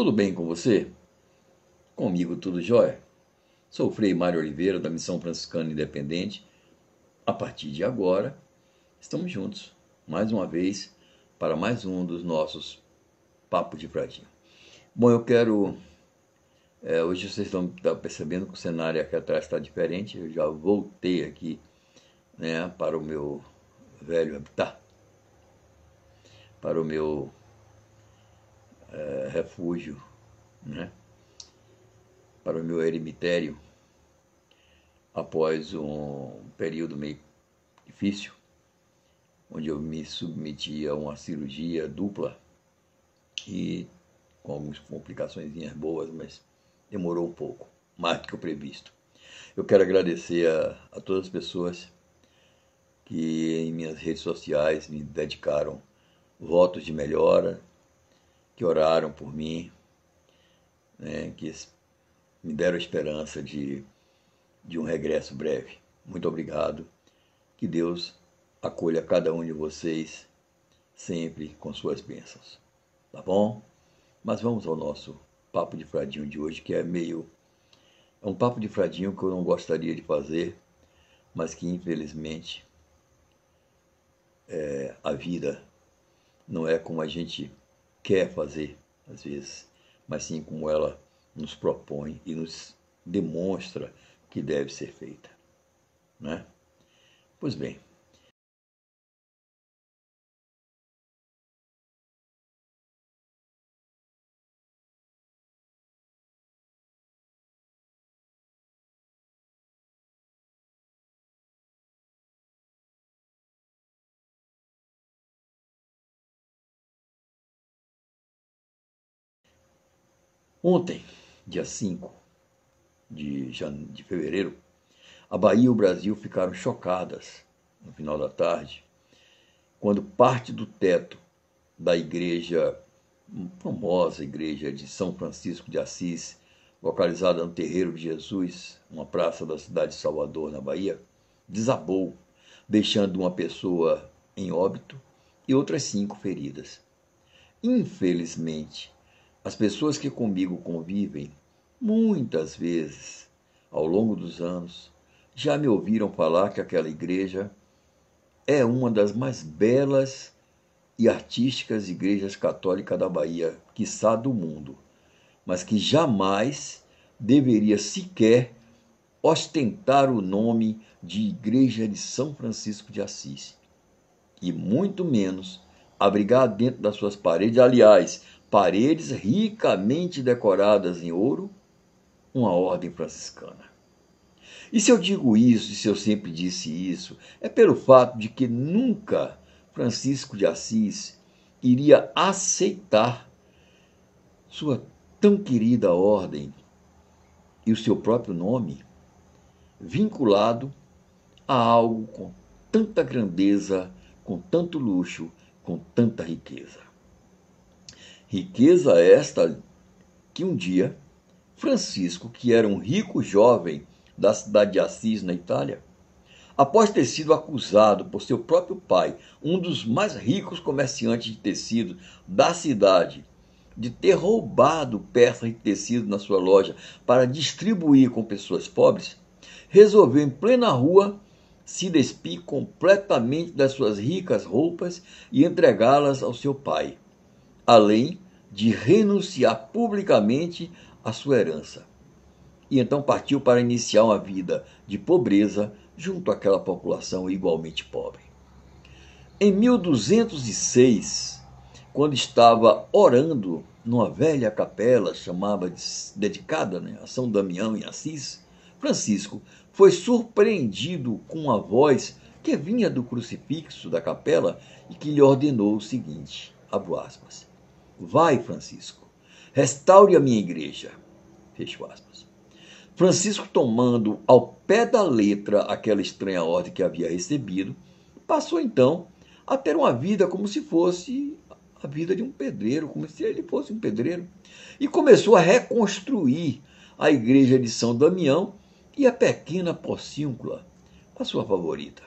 Tudo bem com você? Comigo tudo jóia? Sou o Frei Mário Oliveira, da Missão Franciscana Independente. A partir de agora, estamos juntos, mais uma vez, para mais um dos nossos Papos de Fradinho. Bom, eu quero... hoje vocês estão percebendo que o cenário aqui atrás está diferente. Eu já voltei aqui, né, para o meu velho habitat, para o meu refúgio, né, para o meu eremitério, após um período meio difícil, onde eu me submeti a uma cirurgia dupla e com algumas complicações boas, mas demorou um pouco, mais do que o previsto. Eu quero agradecer a todas as pessoas que em minhas redes sociais me dedicaram votos de melhora, que oraram por mim, né, que me deram esperança de um regresso breve. Muito obrigado. Que Deus acolha cada um de vocês sempre com suas bênçãos. Tá bom? Mas vamos ao nosso papo de fradinho de hoje, que é um papo de fradinho que eu não gostaria de fazer, mas que infelizmente a vida não é como a gente quer fazer, às vezes, mas sim como ela nos propõe e nos demonstra que deve ser feita, né? Pois bem, ontem, dia 5 de fevereiro, a Bahia e o Brasil ficaram chocadas no final da tarde, quando parte do teto da igreja, famosa igreja de São Francisco de Assis, localizada no Terreiro de Jesus, uma praça da cidade de Salvador, na Bahia, desabou, deixando uma pessoa em óbito e outras 5 feridas. Infelizmente, as pessoas que comigo convivem, muitas vezes, ao longo dos anos, já me ouviram falar que aquela igreja é uma das mais belas e artísticas igrejas católicas da Bahia, quiçá do mundo, mas que jamais deveria sequer ostentar o nome de Igreja de São Francisco de Assis, e muito menos abrigar dentro das suas paredes, aliás, paredes ricamente decoradas em ouro, uma ordem franciscana. E se eu digo isso, e se eu sempre disse isso, é pelo fato de que nunca Francisco de Assis iria aceitar sua tão querida ordem e o seu próprio nome vinculado a algo com tanta grandeza, com tanto luxo, com tanta riqueza. Riqueza esta que um dia Francisco, que era um rico jovem da cidade de Assis, na Itália, após ter sido acusado por seu próprio pai, um dos mais ricos comerciantes de tecido da cidade, de ter roubado peças de tecido na sua loja para distribuir com pessoas pobres, resolveu em plena rua se despir completamente das suas ricas roupas e entregá-las ao seu pai, além de renunciar publicamente à sua herança. E então partiu para iniciar uma vida de pobreza junto àquela população igualmente pobre. Em 1206, quando estava orando numa velha capela dedicada, né, a São Damião em Assis, Francisco foi surpreendido com uma voz que vinha do crucifixo da capela e que lhe ordenou o seguinte, abro aspas, vai, Francisco, restaure a minha igreja, fecho aspas. Francisco, tomando ao pé da letra aquela estranha ordem que havia recebido, passou então a ter uma vida como se fosse a vida de um pedreiro, como se ele fosse um pedreiro, e começou a reconstruir a igreja de São Damião e a pequena porciúncula, a sua favorita.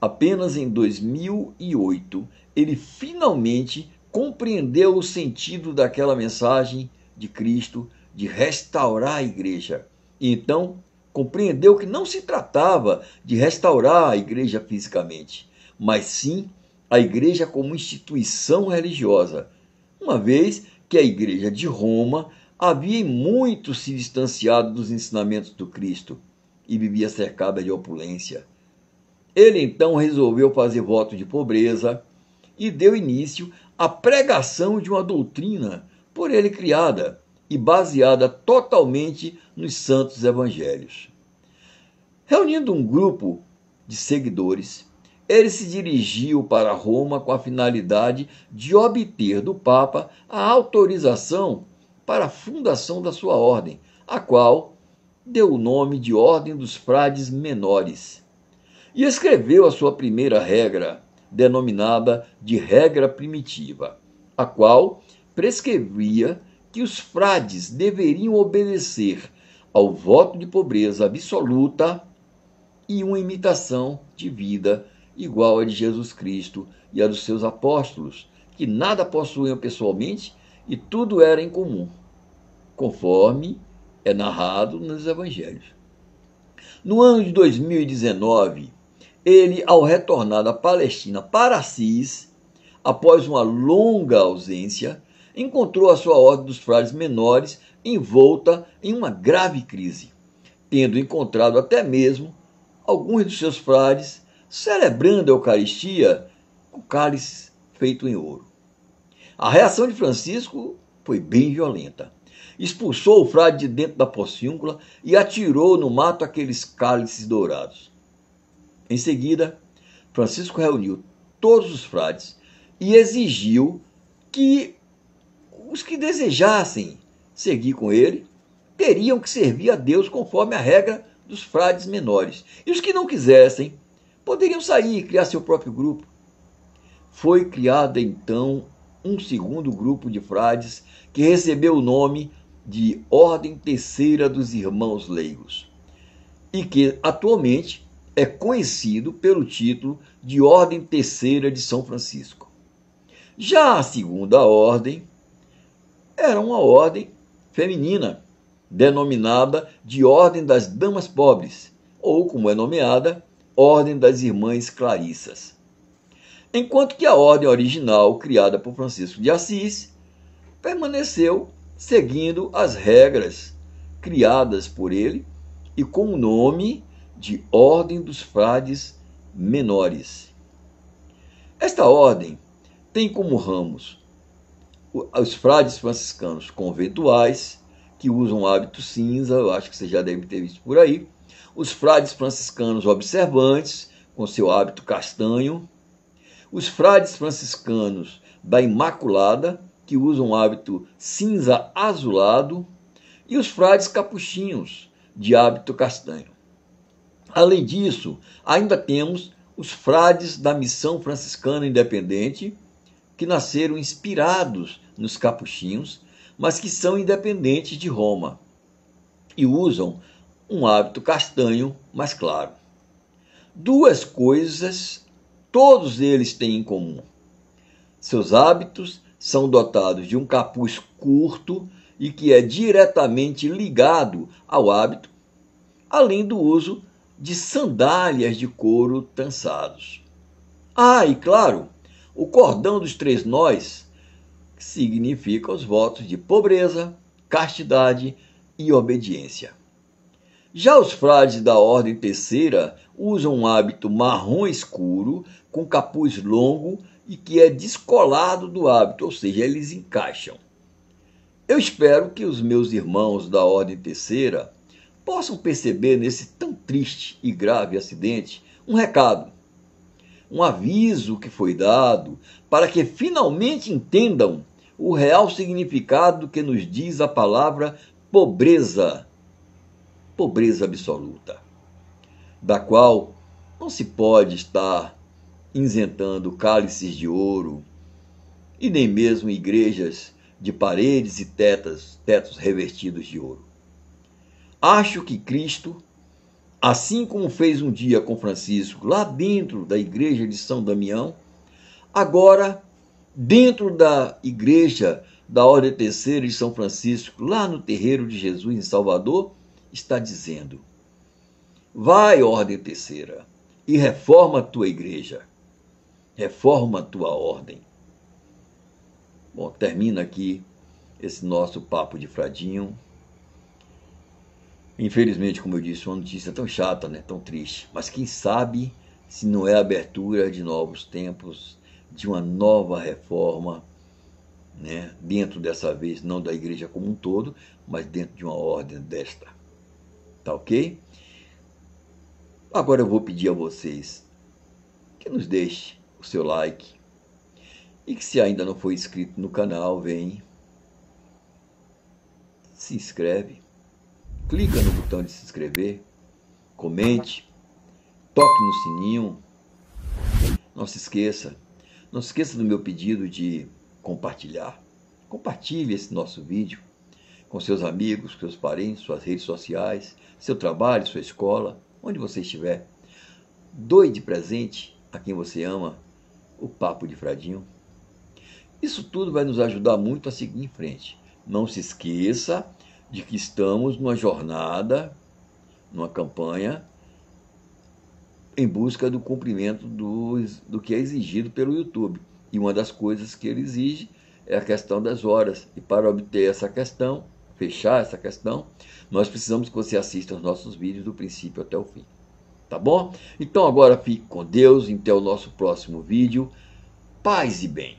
Apenas em 2008, ele finalmente compreendeu o sentido daquela mensagem de Cristo de restaurar a igreja. E então compreendeu que não se tratava de restaurar a igreja fisicamente, mas sim a igreja como instituição religiosa, uma vez que a igreja de Roma havia em muito se distanciado dos ensinamentos do Cristo e vivia cercada de opulência. Ele então resolveu fazer voto de pobreza e deu início à pregação de uma doutrina por ele criada e baseada totalmente nos santos evangelhos. Reunindo um grupo de seguidores, ele se dirigiu para Roma com a finalidade de obter do Papa a autorização para a fundação da sua ordem, a qual deu o nome de Ordem dos Frades Menores. E escreveu a sua primeira regra, denominada de Regra Primitiva, a qual prescrevia que os frades deveriam obedecer ao voto de pobreza absoluta e uma imitação de vida igual a de Jesus Cristo e a dos seus apóstolos, que nada possuíam pessoalmente e tudo era em comum, conforme é narrado nos evangelhos. No ano de 2019, ele, ao retornar da Palestina para Assis, após uma longa ausência, encontrou a sua ordem dos frades menores envolta em uma grave crise, tendo encontrado até mesmo alguns dos seus frades celebrando a Eucaristia com cálice feito em ouro. A reação de Francisco foi bem violenta. Expulsou o frade de dentro da porciúncula e atirou no mato aqueles cálices dourados. Em seguida, Francisco reuniu todos os frades e exigiu que os que desejassem seguir com ele teriam que servir a Deus conforme a regra dos frades menores. E os que não quisessem poderiam sair e criar seu próprio grupo. Foi criado então um segundo grupo de frades que recebeu o nome de Ordem Terceira dos Irmãos Leigos e que atualmente é conhecido pelo título de Ordem Terceira de São Francisco. Já a segunda ordem era uma ordem feminina, denominada de Ordem das Damas Pobres, ou, como é nomeada, Ordem das Irmãs Clarissas. Enquanto que a ordem original, criada por Francisco de Assis, permaneceu seguindo as regras criadas por ele e com o nome de Ordem dos Frades Menores. Esta ordem tem como ramos os frades franciscanos conventuais, que usam hábito cinza, eu acho que você já deve ter visto por aí, os frades franciscanos observantes, com seu hábito castanho, os frades franciscanos da Imaculada, que usam hábito cinza azulado, e os frades capuchinhos, de hábito castanho. Além disso, ainda temos os frades da Missão Franciscana Independente, que nasceram inspirados nos capuchinhos, mas que são independentes de Roma e usam um hábito castanho mais claro. Duas coisas todos eles têm em comum. Seus hábitos são dotados de um capuz curto e que é diretamente ligado ao hábito, além do uso de sandálias de couro trançados. E claro, o cordão dos 3 nós, que significa os votos de pobreza, castidade e obediência. Já os frades da Ordem Terceira usam um hábito marrom escuro, com capuz longo e que é descolado do hábito, ou seja, eles encaixam. Eu espero que os meus irmãos da Ordem Terceira possam perceber nesse tão triste e grave acidente um recado, um aviso que foi dado para que finalmente entendam o real significado que nos diz a palavra pobreza, pobreza absoluta, da qual não se pode estar isentando cálices de ouro e nem mesmo igrejas de paredes e tetos revestidos de ouro. Acho que Cristo, assim como fez um dia com Francisco lá dentro da igreja de São Damião, agora dentro da igreja da Ordem Terceira de São Francisco, lá no Terreiro de Jesus, em Salvador, está dizendo: vai, Ordem Terceira, e reforma a tua igreja, reforma a tua ordem. Bom, termina aqui esse nosso papo de fradinho. Infelizmente, como eu disse, uma notícia tão chata, né? Tão triste. Mas quem sabe se não é a abertura de novos tempos, de uma nova reforma, né? Dentro dessa vez, não da igreja como um todo, mas dentro de uma ordem desta. Tá ok? Agora eu vou pedir a vocês que nos deixe o seu like e que, se ainda não for inscrito no canal, vem, se inscreve, clica no botão de se inscrever, comente, toque no sininho. Não se esqueça do meu pedido de compartilhar. Compartilhe esse nosso vídeo com seus amigos, seus parentes, suas redes sociais, seu trabalho, sua escola, onde você estiver. Doe de presente a quem você ama o Papo de Fradinho. Isso tudo vai nos ajudar muito a seguir em frente. Não se esqueça de que estamos numa jornada, numa campanha, em busca do cumprimento do que é exigido pelo YouTube. E uma das coisas que ele exige é a questão das horas. E para obter essa questão, fechar essa questão, nós precisamos que você assista aos nossos vídeos do princípio até o fim. Tá bom? Então agora fique com Deus, até o nosso próximo vídeo. Paz e bem.